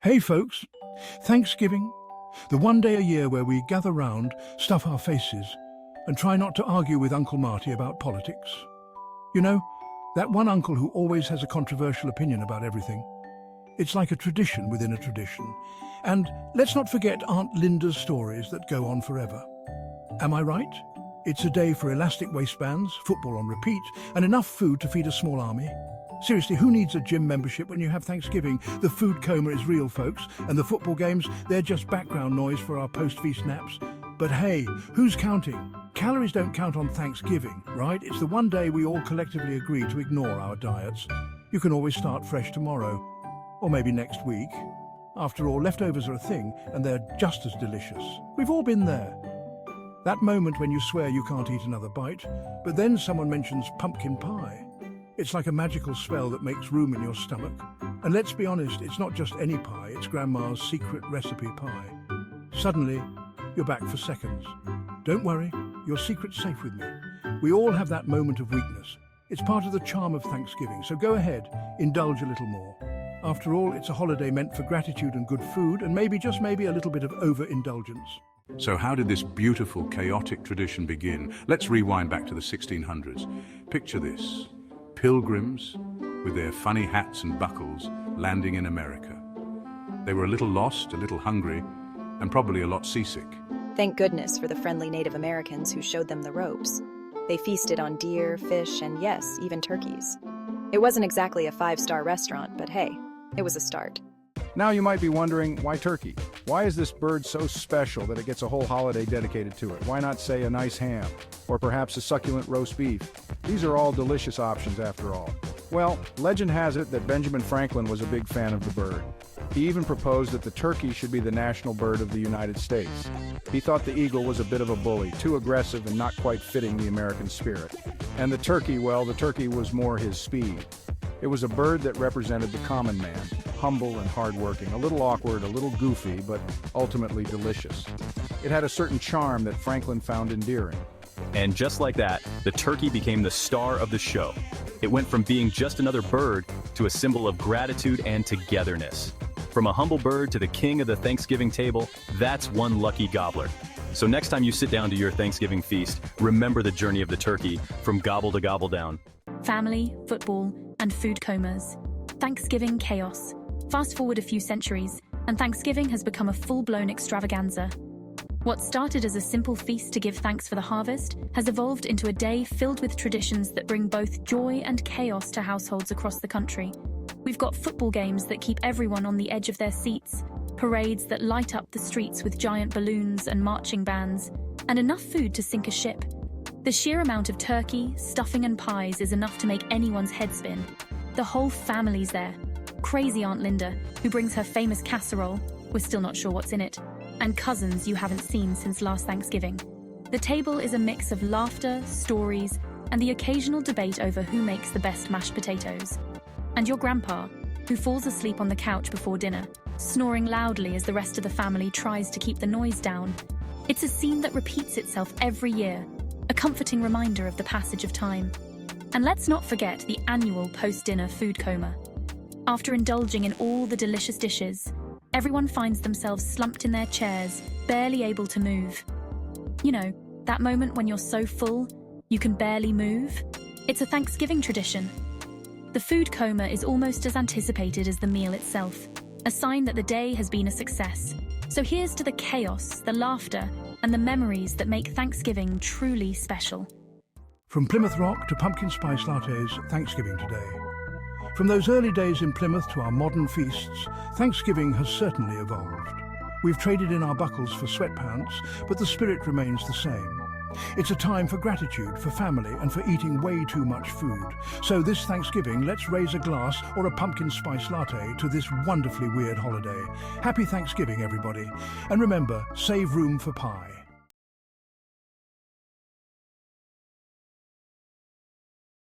Hey folks, Thanksgiving, the one day a year where we gather round, stuff our faces, and try not to argue with Uncle Marty about politics. You know, that one uncle who always has a controversial opinion about everything. It's like a tradition within a tradition. And let's not forget Aunt Linda's stories that go on forever. Am I right? It's a day for elastic waistbands, football on repeat, and enough food to feed a small army. Seriously, who needs a gym membership when you have Thanksgiving? The food coma is real, folks, and the football games, they're just background noise for our post-feast naps. But hey, who's counting? Calories don't count on Thanksgiving, right? It's the one day we all collectively agree to ignore our diets. You can always start fresh tomorrow, or maybe next week. After all, leftovers are a thing, and they're just as delicious. We've all been there. That moment when you swear you can't eat another bite, but then someone mentions pumpkin pie. It's like a magical spell that makes room in your stomach. And let's be honest, it's not just any pie, it's Grandma's secret recipe pie. Suddenly, you're back for seconds. Don't worry, your secret's safe with me. We all have that moment of weakness. It's part of the charm of Thanksgiving, so go ahead, indulge a little more. After all, it's a holiday meant for gratitude and good food, and maybe, just maybe, a little bit of overindulgence. So how did this beautiful, chaotic tradition begin? Let's rewind back to the 1600s. Picture this. Pilgrims, with their funny hats and buckles, landing in America. They were a little lost, a little hungry, and probably a lot seasick. Thank goodness for the friendly Native Americans who showed them the ropes. They feasted on deer, fish, and yes, even turkeys. It wasn't exactly a five-star restaurant, but hey, it was a start. Now you might be wondering, why turkey? Why is this bird so special that it gets a whole holiday dedicated to it? Why not, say, a nice ham? Or perhaps a succulent roast beef? These are all delicious options after all. Well, legend has it that Benjamin Franklin was a big fan of the bird. He even proposed that the turkey should be the national bird of the United States. He thought the eagle was a bit of a bully, too aggressive and not quite fitting the American spirit. And the turkey, well, the turkey was more his speed. It was a bird that represented the common man, humble and hardworking, a little awkward, a little goofy, but ultimately delicious. It had a certain charm that Franklin found endearing. And just like that, the turkey became the star of the show. It went from being just another bird to a symbol of gratitude and togetherness. From a humble bird to the king of the Thanksgiving table, that's one lucky gobbler. So next time you sit down to your Thanksgiving feast, remember the journey of the turkey from gobble to gobble down. Family, football, and food comas. Thanksgiving chaos. Fast forward a few centuries, and Thanksgiving has become a full-blown extravaganza. What started as a simple feast to give thanks for the harvest has evolved into a day filled with traditions that bring both joy and chaos to households across the country. We've got football games that keep everyone on the edge of their seats, parades that light up the streets with giant balloons and marching bands, and enough food to sink a ship. The sheer amount of turkey, stuffing and pies is enough to make anyone's head spin. The whole family's there. Crazy Aunt Linda, who brings her famous casserole, we're still not sure what's in it, and cousins you haven't seen since last Thanksgiving. The table is a mix of laughter, stories, and the occasional debate over who makes the best mashed potatoes. And your grandpa, who falls asleep on the couch before dinner, snoring loudly as the rest of the family tries to keep the noise down. It's a scene that repeats itself every year, a comforting reminder of the passage of time. And let's not forget the annual post-dinner food coma. After indulging in all the delicious dishes, everyone finds themselves slumped in their chairs, barely able to move. You know, that moment when you're so full, you can barely move? It's a Thanksgiving tradition. The food coma is almost as anticipated as the meal itself, a sign that the day has been a success. So here's to the chaos, the laughter, and the memories that make Thanksgiving truly special. From Plymouth Rock to pumpkin spice lattes, Thanksgiving today. From those early days in Plymouth to our modern feasts, Thanksgiving has certainly evolved. We've traded in our buckles for sweatpants, but the spirit remains the same. It's a time for gratitude, for family, and for eating way too much food. So this Thanksgiving, let's raise a glass or a pumpkin spice latte to this wonderfully weird holiday. Happy Thanksgiving, everybody. And remember, save room for pie.